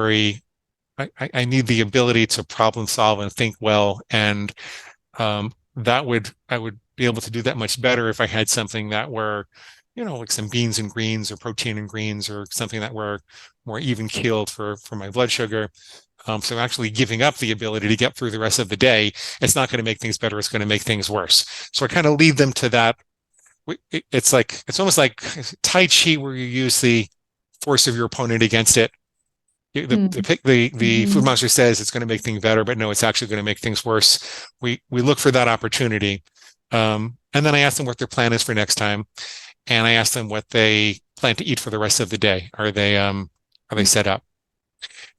I need the ability to problem solve and think well. And I would be able to do that much better if I had something that were, like some beans and greens or protein and greens or something that were more even keeled for my blood sugar. So actually giving up the ability to get through the rest of the day, it's not going to make things better. It's going to make things worse. So I kind of lead them to that. It's almost like Tai Chi where you use the force of your opponent against it. The food monster says it's going to make things better, but no, it's actually going to make things worse. We look for that opportunity. And then I ask them what their plan is for next time. And I ask them what they plan to eat for the rest of the day. Are they set up?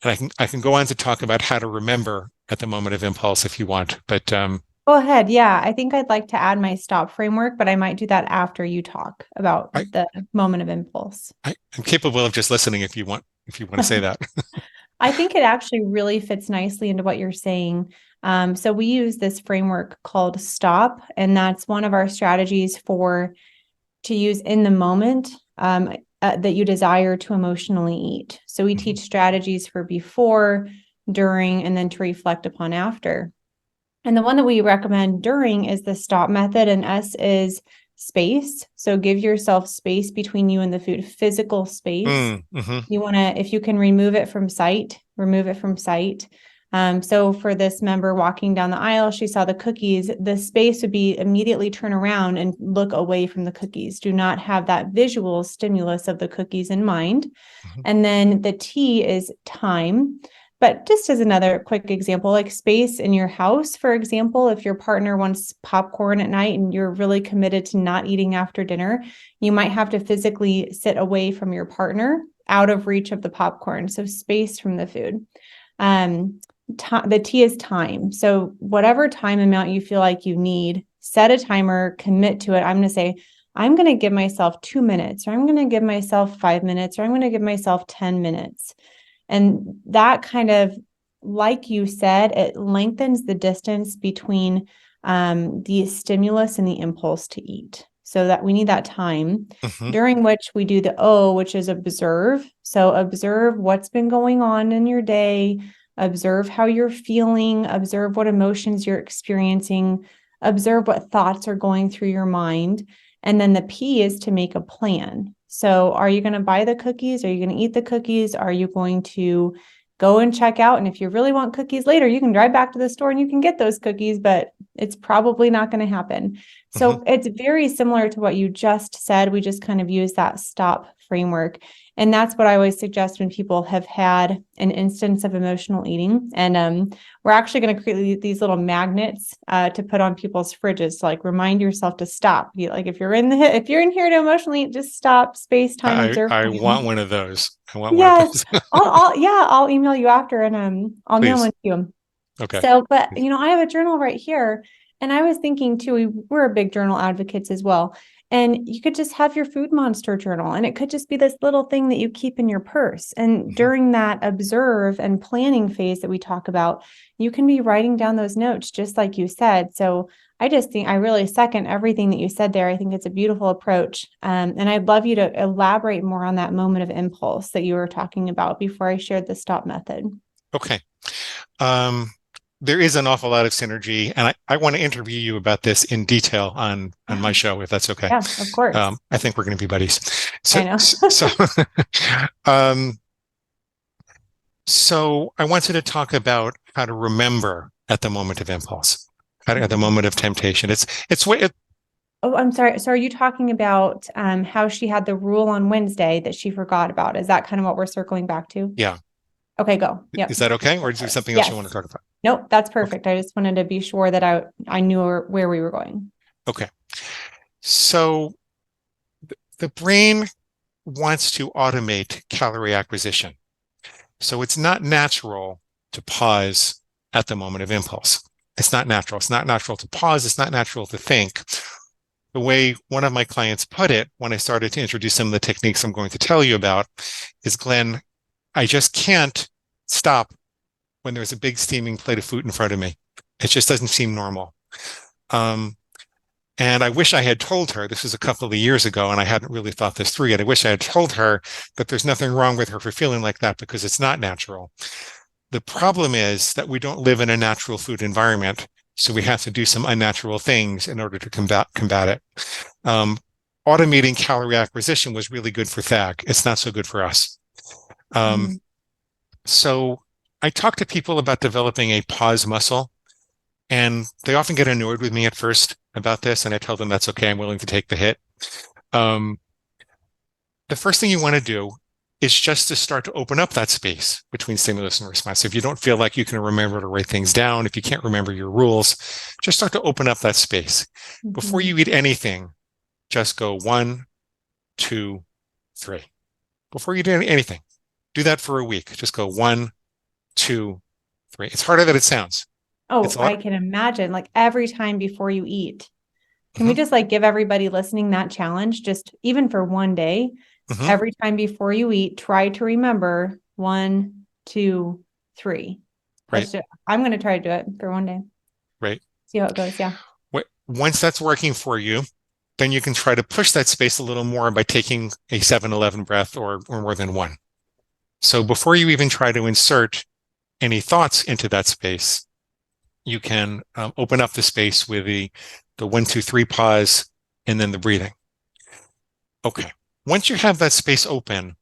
And I can go on to talk about how to remember at the moment of impulse if you want, but go ahead. Yeah, I think I'd like to add my stop framework, but I might do that after you talk about the moment of impulse. I'm capable of just listening if you want to say that. I think it actually really fits nicely into what you're saying. So we use this framework called STOP, and that's one of our strategies to use in the moment that you desire to emotionally eat. So we teach strategies for before, during, and then to reflect upon after. And the one that we recommend during is the STOP method, and S is space. So give yourself space between you and the food, physical space. You want to, if you can remove it from sight, remove it from sight. So for this member walking down the aisle, she saw the cookies, the space would be immediately turn around and look away from the cookies. Do not have that visual stimulus of the cookies in mind. And then the T is time. But just as another quick example, like space in your house, for example, if your partner wants popcorn at night and you're really committed to not eating after dinner, you might have to physically sit away from your partner out of reach of the popcorn. So space from the food. The T is time. So whatever time amount you feel like you need, set a timer, commit to it. I'm going to say, I'm going to give myself 2 minutes, or I'm going to give myself 5 minutes, or I'm going to give myself 10 minutes. And that kind of, like you said, it lengthens the distance between the stimulus and the impulse to eat. So that we need that time during which we do the O, which is observe. So observe what's been going on in your day, observe how you're feeling, observe what emotions you're experiencing, observe what thoughts are going through your mind. And then the P is to make a plan. So are you going to buy the cookies? Are you going to eat the cookies? Are you going to go and check out? And if you really want cookies later, you can drive back to the store and you can get those cookies, but it's probably not going to happen. So it's very similar to what you just said. We just kind of use that STOP framework. And that's what I always suggest when people have had an instance of emotional eating. And we're actually going to create these little magnets to put on people's fridges, to like remind yourself to stop. Like if you're in here to emotionally eat, just stop, space, time, observe. I want one of those. I want one of those. I'll email you after and I'll mail one to you. Okay. So, but I have a journal right here. And I was thinking too, we're big journal advocates as well. And you could just have your food monster journal, and it could just be this little thing that you keep in your purse. And during that observe and planning phase that we talk about, you can be writing down those notes, just like you said. So I just think I really second everything that you said there. I think it's a beautiful approach. And I'd love you to elaborate more on that moment of impulse that you were talking about before I shared the stop method. Okay. There is an awful lot of synergy, and I want to interview you about this in detail on my show, if that's okay. Yeah, of course. I think we're going to be buddies. I know. So I wanted to talk about how to remember at the moment of impulse, at the moment of temptation. Oh, I'm sorry. So are you talking about how she had the rule on Wednesday that she forgot about? Is that kind of what we're circling back to? Yeah. Okay, go. Yep. Is that okay? Or is there something else you want to talk about? Nope, that's perfect. Okay. I just wanted to be sure that I knew where we were going. Okay. So the brain wants to automate calorie acquisition. So it's not natural to pause at the moment of impulse. It's not natural. It's not natural to pause. It's not natural to think. The way one of my clients put it when I started to introduce some of the techniques I'm going to tell you about is, Glenn, I just can't stop when there's a big steaming plate of food in front of me. It just doesn't seem normal. And I wish I had told her, this was a couple of years ago, and I hadn't really thought this through yet. I wish I had told her that there's nothing wrong with her for feeling like that, because it's not natural. The problem is that we don't live in a natural food environment, so we have to do some unnatural things in order to combat it. Automating calorie acquisition was really good for Thag. It's not so good for us. So I talk to people about developing a pause muscle, and they often get annoyed with me at first about this, and I tell them that's okay. I'm willing to take the hit. The first thing you want to do is just to start to open up that space between stimulus and response. If you don't feel like you can remember to write things down, if you can't remember your rules, just start to open up that space. Before you eat anything, just go 1, 2, 3. Before you do anything, do that for a week. Just go 1, 2, 3. It's harder than it sounds. Oh, I can imagine, like every time before you eat. Can we just give everybody listening that challenge, just even for one day, every time before you eat, try to remember 1, 2, 3. Right. I'm going to try to do it for one day. Right. See how it goes. Yeah. Once that's working for you, then you can try to push that space a little more by taking a 7-11 breath or more than one. So before you even try to insert any thoughts into that space, you can open up the space with the 1, 2, 3 pause and then the breathing. Okay. Once you have that space open,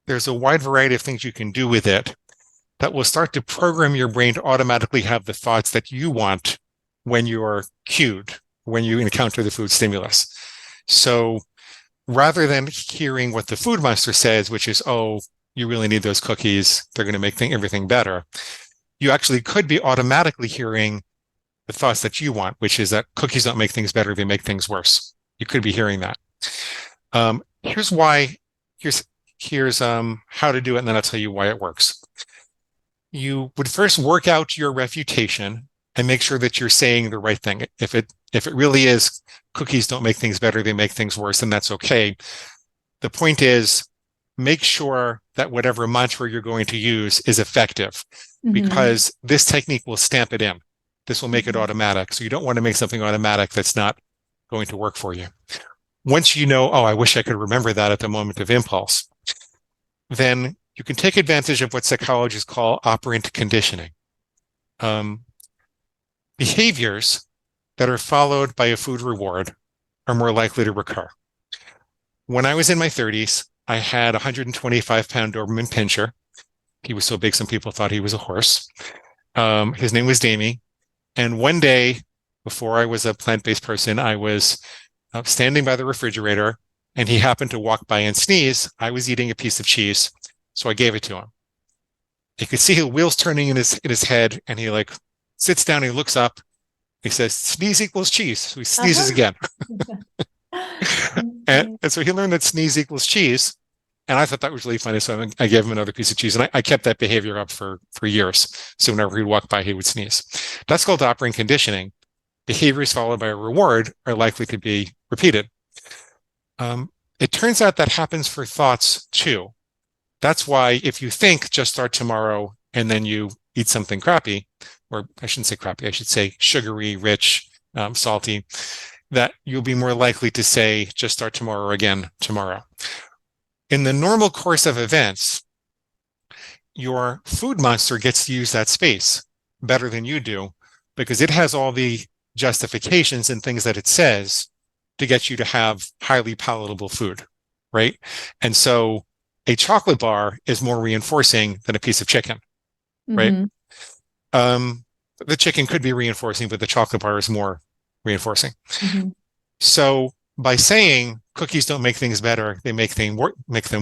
there's a wide variety of things you can do with it that will start to program your brain to automatically have the thoughts that you want when you're cued, when you encounter the food stimulus. So rather than hearing what the food monster says, which is, oh, you really need those cookies, they're going to make everything better, you actually could be automatically hearing the thoughts that you want, which is that cookies don't make things better, they make things worse. You could be hearing that. Here's how to do it, and then I'll tell you why it works. You would first work out your refutation and make sure that you're saying the right thing. If it really is cookies don't make things better, they make things worse, then that's okay. The point is, make sure that whatever mantra you're going to use is effective, because this technique will stamp it in. This will make it automatic. So you don't want to make something automatic that's not going to work for you. Once you know, oh, I wish I could remember that at the moment of impulse, then you can take advantage of what psychologists call operant conditioning. Behaviors that are followed by a food reward are more likely to recur. When I was in my 30s, I had a 125-pound Doberman Pinscher. He was so big, some people thought he was a horse. His name was Damie. And one day, before I was a plant-based person, I was standing by the refrigerator, and he happened to walk by and sneeze. I was eating a piece of cheese, so I gave it to him. You could see the wheels turning in his head, and he sits down, he looks up, he says, sneeze equals cheese. So he sneezes again. and so he learned that sneeze equals cheese. And I thought that was really funny. So I gave him another piece of cheese, and I kept that behavior up for years. So whenever he'd walk by, he would sneeze. That's called operant conditioning. Behaviors followed by a reward are likely to be repeated. It turns out that happens for thoughts too. That's why if you think just start tomorrow and then you eat something crappy, or I shouldn't say crappy, I should say sugary, rich, salty, that you'll be more likely to say just start tomorrow again tomorrow. In the normal course of events, your food monster gets to use that space better than you do because it has all the justifications and things that it says to get you to have highly palatable food, right? And so a chocolate bar is more reinforcing than a piece of chicken, right? Mm-hmm. The chicken could be reinforcing, but the chocolate bar is more reinforcing. Mm-hmm. So by saying cookies don't make things better, they make them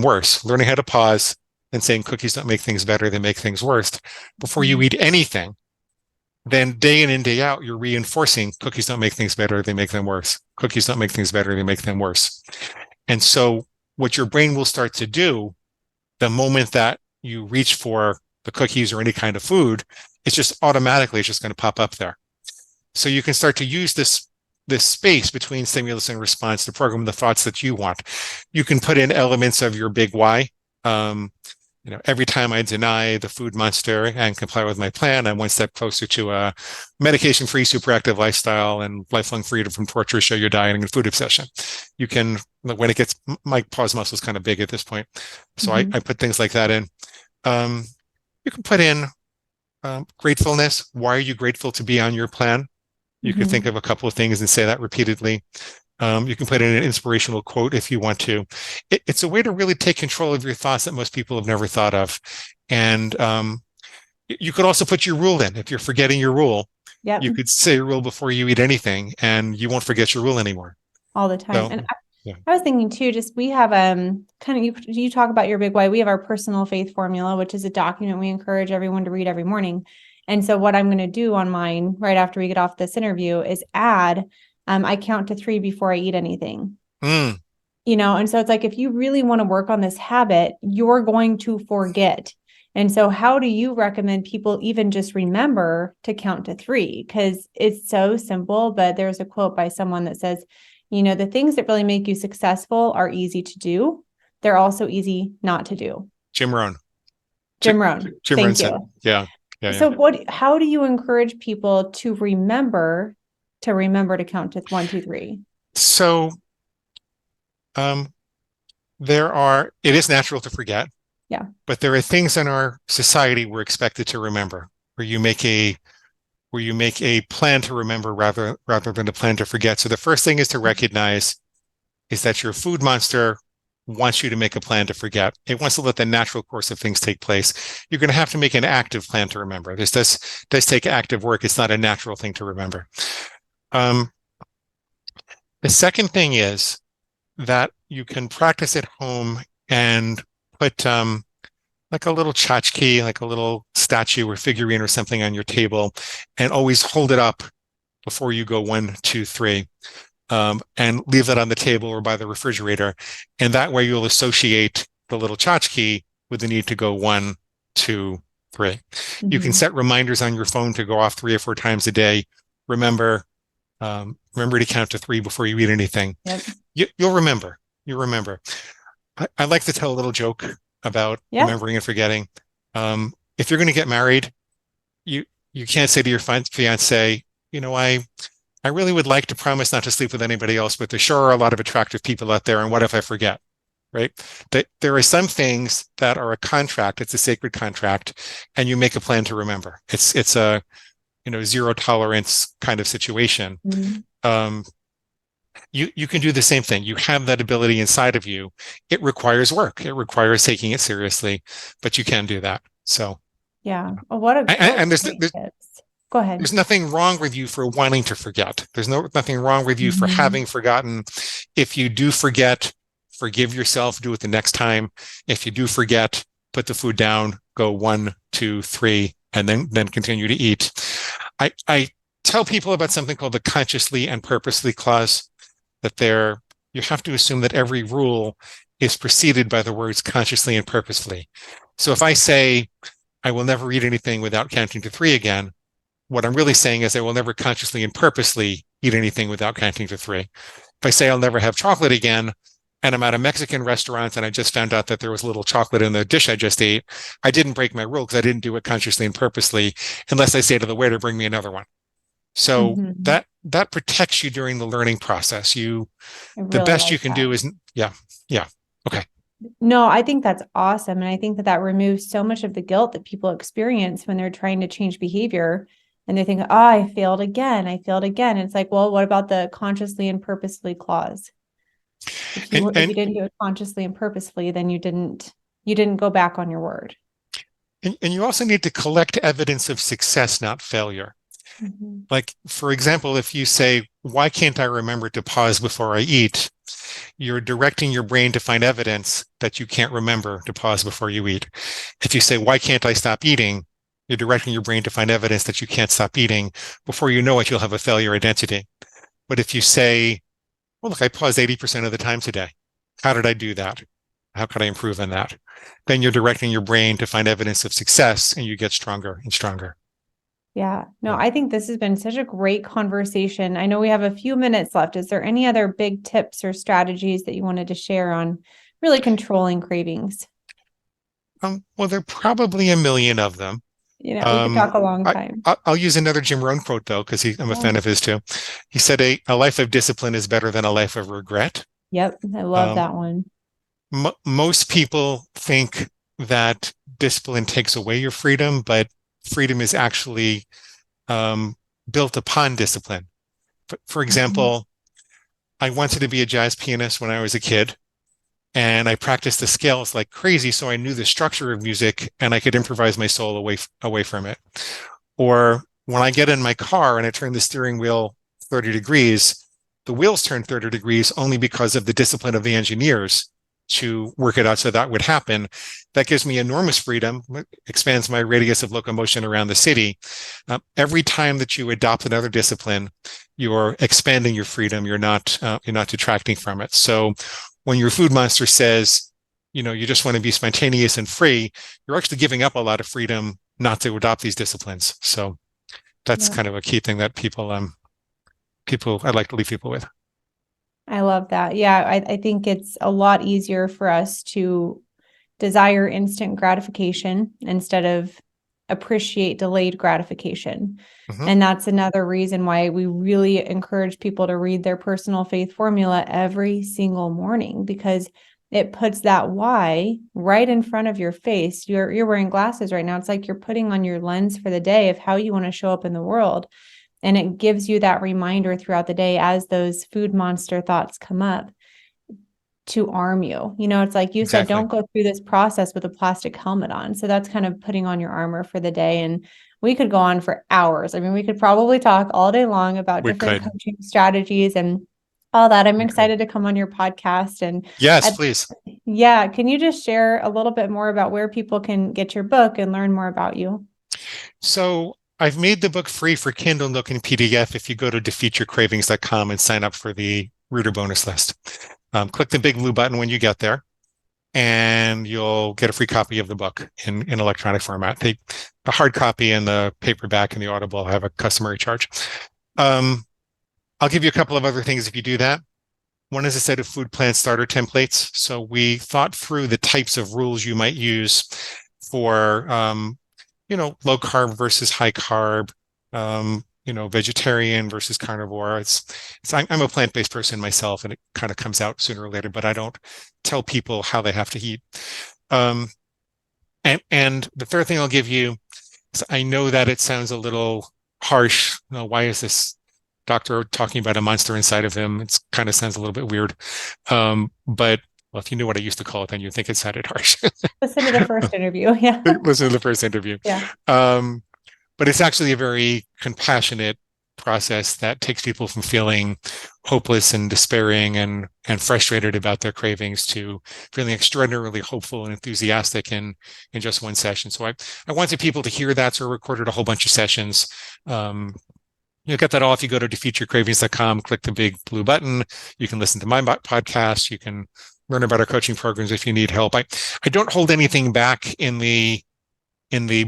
worse, learning how to pause and saying cookies don't make things better, they make things worse, before you eat anything, then day in and day out, you're reinforcing cookies don't make things better, they make them worse. Cookies don't make things better, they make them worse. And so what your brain will start to do the moment that you reach for the cookies or any kind of food, it's just going to pop up there. So you can start to use this space between stimulus and response to program the thoughts that you want. You can put in elements of your big why. Every time I deny the food monster and comply with my plan, I'm one step closer to a medication-free, superactive lifestyle and lifelong freedom from torture, show your dieting and food obsession. You can, when it gets, my pause muscle is kind of big at this point. So I put things like that in. You can put in gratefulness. Why are you grateful to be on your plan? You can think of a couple of things and say that repeatedly. You can put in an inspirational quote if you want to. It's a way to really take control of your thoughts that most people have never thought of. And you could also put your rule in. If you're forgetting your rule, you could say your rule before you eat anything, and you won't forget your rule anymore. All the time. So, and I was thinking too, just we have kind of, you talk about your big why. We have our personal faith formula, which is a document we encourage everyone to read every morning. And so what I'm going to do on mine right after we get off this interview is add, I count to 3 before I eat anything. And so it's like, if you really want to work on this habit, you're going to forget. And so how do you recommend people even just remember to count to 3? Because it's so simple, but there's a quote by someone that says, the things that really make you successful are easy to do. They're also easy not to do. Jim Rohn. Jim Rohn. Thank you. Yeah. So how do you encourage people to remember to count to 1, 2, 3? So it is natural to forget. Yeah. But there are things in our society we're expected to remember, where you make a plan to remember rather than a plan to forget. So the first thing is to recognize is that your food monster wants you to make a plan to forget. It wants to let the natural course of things take place. You're going to have to make an active plan to remember. This does take active work. It's not a natural thing to remember. The second thing is that you can practice at home and put like a little tchotchke, like a little statue or figurine or something on your table, and always hold it up before you go 1, 2, 3. And leave that on the table or by the refrigerator. And that way you'll associate the little tchotchke with the need to go 1, 2, 3. You can set reminders on your phone to go off 3 or 4 times a day. Remember to count to 3 before you eat anything. Yep. You'll remember. I like to tell a little joke about remembering and forgetting. If you're going to get married, you can't say to your fiance, I really would like to promise not to sleep with anybody else, but there sure are a lot of attractive people out there. And what if I forget? Right? There are some things that are a contract. It's a sacred contract, and you make a plan to remember. It's a zero tolerance kind of situation. You can do the same thing. You have that ability inside of you. It requires work. It requires taking it seriously, but you can do that. So yeah. Oh, what a and there's Go ahead. There's nothing wrong with you for wanting to forget. There's nothing wrong with you for having forgotten. If you do forget, forgive yourself, do it the next time. If you do forget, put the food down, go 1, 2, 3, and then continue to eat. I tell people about something called the consciously and purposely clause, that you have to assume that every rule is preceded by the words consciously and purposefully. So if I say, I will never eat anything without counting to 3 again, what I'm really saying is I will never consciously and purposely eat anything without counting to 3. If I say I'll never have chocolate again, and I'm at a Mexican restaurant and I just found out that there was a little chocolate in the dish I just ate, I didn't break my rule because I didn't do it consciously and purposely, unless I say to the waiter, bring me another one. So Mhm. that protects you during the learning process. I The really best you like can that. do is, yeah, yeah. Okay. No, I think that's awesome. And I think that that removes so much of the guilt that people experience when they're trying to change behavior and they think, oh, I failed again. I failed again. It's like, well, what about the consciously and purposefully clause? And, If and, you didn't do it consciously and purposefully, then you didn't go back on your word. and you also need to collect evidence of success, not failure. Mhm. Like, for example, if you say, why can't I remember to pause before I eat? You're directing your brain to find evidence that you can't remember to pause before you eat. If you say, why can't I stop eating? You're directing your brain to find evidence that you can't stop eating. Before you know it, you'll have a failure identity. But if you say, well, look, I paused 80% of the time today. How did I do that? How could I improve on that? Then you're directing your brain to find evidence of success and you get stronger and stronger. Yeah. No, Yeah. I think this has been such a great conversation. I know we have a few minutes left. Is there any other big tips or strategies that you wanted to share on really controlling cravings? Well, there are probably a million of them. We could Um, talk a long I, time. I'll use another Jim Rohn quote though, because I'm a Yeah. fan of his too. He said, a life of discipline is better than a life of regret. Yep. I love Um, that one. Most people think that discipline takes away your freedom, but freedom is actually um, built upon discipline. For Mhm. example, I wanted to be a jazz pianist when I was a kid, and I practiced the scales like crazy, so I knew the structure of music and I could improvise my soul away from it. Or when I get in my car and I turn the steering wheel 30 degrees, the wheels turn 30 degrees only because of the discipline of the engineers to work it out so that would happen. That gives me enormous freedom, expands my radius of locomotion around the city. Every time that you adopt another discipline, you're expanding your freedom. You're not detracting from it. So when your food monster says, you just want to be spontaneous and free, you're actually giving up a lot of freedom not to adopt these disciplines. So that's Yeah. kind of a key thing that people I'd like to leave people with. I love that. Yeah. I think it's a lot easier for us to desire instant gratification instead of appreciate delayed gratification. Hmm. And that's another reason why we really encourage people to read their personal faith formula every single morning because it puts that why right in front of your face. You're wearing glasses right now. It's like you're putting on your lens for the day of how you want to show up in the world. And it gives you that reminder throughout the day as those food monster thoughts come up to arm you. It's like you said, Exactly. don't go through this process with a plastic helmet on. So that's kind of putting on your armor for the day. And we could go on for hours. I mean, we could probably talk all day long about We different could. coaching strategies and all that. I'm We could. excited to come on your podcast. And Yes, I, please. yeah, can you just share a little bit more about where people can get your book and learn more about you? So I've made the book free for Kindle, Nook, and PDF if you go to defeatyourcravings.com and sign up for the reader bonus list. Click the big blue button when you get there, and you'll get a free copy of the book in electronic format. The hard copy and the paperback and the Audible have a customary charge. Um, I'll give you a couple of other things if you do that. One is a set of food plan starter templates. So we thought through the types of rules you might use for, low carb versus high carb, vegetarian versus carnivore. I'm a plant-based person myself, and it kind of comes out sooner or later, but I don't tell people how they have to eat. Um, and the third thing I'll give you is I know that it sounds a little harsh. Why is this doctor talking about a monster inside of him? It kind of sounds a little bit weird. But well, if you knew what I used to call it, then you'd think it sounded harsh. Listen to the first interview. Yeah. Listen to the first interview. Yeah. Um, but it's actually a very compassionate process that takes people from feeling hopeless and despairing and frustrated about their cravings to feeling extraordinarily hopeful and enthusiastic in just one session. So I wanted people to hear that, so I recorded a whole bunch of sessions. You'll get that all if you go to defeatyourcravings.com, click the big blue button. You can listen to my podcast. You can learn about our coaching programs if you need help. I don't hold anything back in the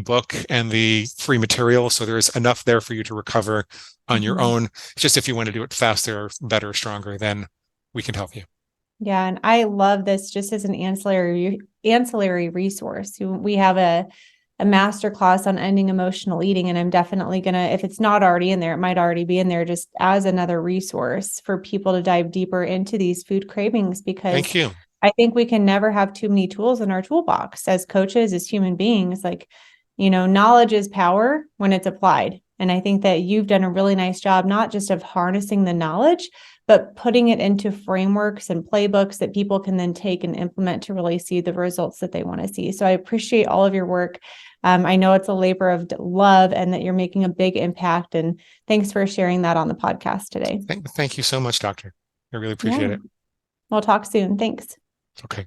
book and the free material. So there's enough there for you to recover on your Mhm. own. It's just if you want to do it faster, better, stronger, then we can help you. Yeah, and I love this just as an ancillary resource. We have a master class on ending emotional eating, and I'm definitely gonna, if it's not already in there, it might already be in there just as another resource for people to dive deeper into these food cravings, because Thank you. I think we can never have too many tools in our toolbox as coaches, as human beings. Like, knowledge is power when it's applied. And I think that you've done a really nice job, not just of harnessing the knowledge, but putting it into frameworks and playbooks that people can then take and implement to really see the results that they want to see. So I appreciate all of your work. I know it's a labor of love and that you're making a big impact. And thanks for sharing that on the podcast today. Thank you so much, doctor. I really appreciate Yeah, it. we'll talk soon. Thanks. Okay.